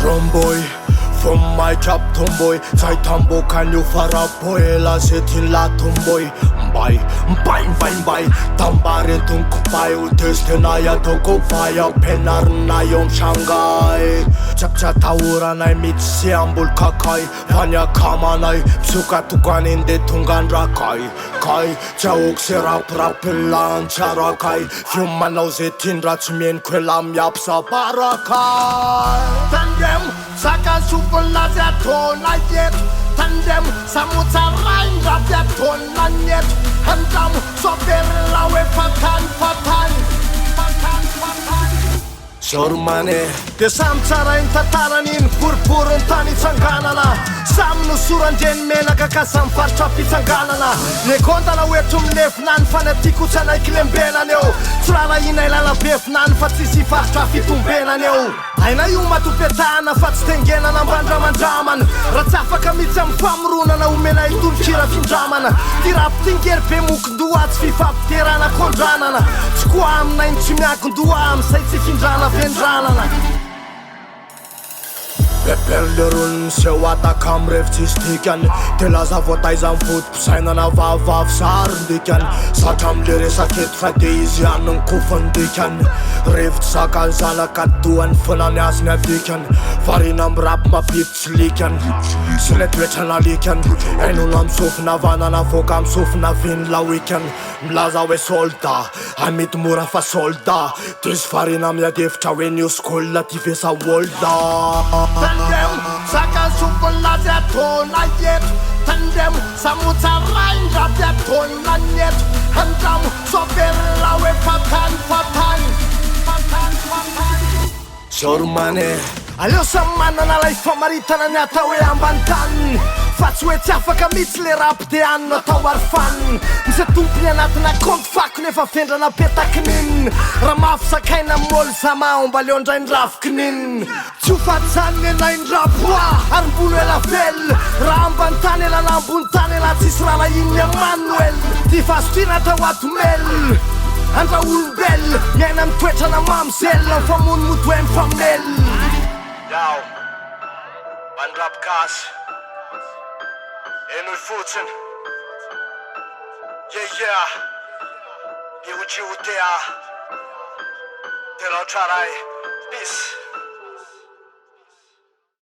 Romboy from my cap tomboy Zay tambokan io faraboy Lazetin la tomboy Mbay Tambaretong kupay Utestenay atoko pay Penarnay om Shanghai Chapchatauranay mitsi ambul kakay Panyakamanay Psukatukaninde tungan rakay Kay Chaok serap rappelle charakay Fiumanao zetin ratsumien kwelam yapsa barakay Tandem Saka supel lazato na yet Tandem samutarain rapiato na net Handam soberlawe patan Sormane Dia sam tsarain tataranin Purpurun tany tsanganana Sam nosoranjeny menaka ka sam faritra fitsanganana Nekondana oetro minefina ny fanatiko tsanay kilembenany eo Tsy rara inay lalabe finany fa tsisy faritra fitombenany eo Aina io matopetahana fa tsy tengenana ambandramandramana Raha tsy afaka mitsy amin'ny famoronana omena itolokira findramana Ty rapitingery be mokondoha tsy fifampiterana kondranana Tsy koa aminay tsy miakondoha amin'izay tsy findrana vendranana Perlerun seho ataka am'revitsistikany De laza voataiza mivodi-pisainana vavavy sarindikany Satra am'le resaketo fa de izy aniny kofandikany Revitsy zakany zanaka dohany fonany azony adikany Varina am'rapy mapiditsy likany Sy le toetrana likany Ainona am'sofina vanana voka am'sofina viny lawikany Milaza hoe soldat Amidy mora fa soldat Dizy varina miadefitra hoe nioskolna ty vesa wolda Tandem Saka supel lazato na yet Tandem Samutarain rapiato na net Handam soberlawe patan Sormane Aleo samy manana lay famaritana ny atao hoe ambanitaniny Fa tsy hoe tsy afaka mitsy le rapy de anina atao arifany Misy tompony anatina compte fako nefa fendrana petakininy Raha mafy sakaina m'olo zama mba leo ndray ny rafikininy Tsy ho faty zany ny enay ny rapoa Arimbolo ela vely Raha ambanitany ela na ambony tany ela tsisy rana iny Emmanuel Ty fasotrina atao atomely Andra olombel Miaina mitoetrana mamzely Famono moto hoe mifamely Yao Mandrapy gasy Enoy fotsiny Yeah Io tea Tena traray Peace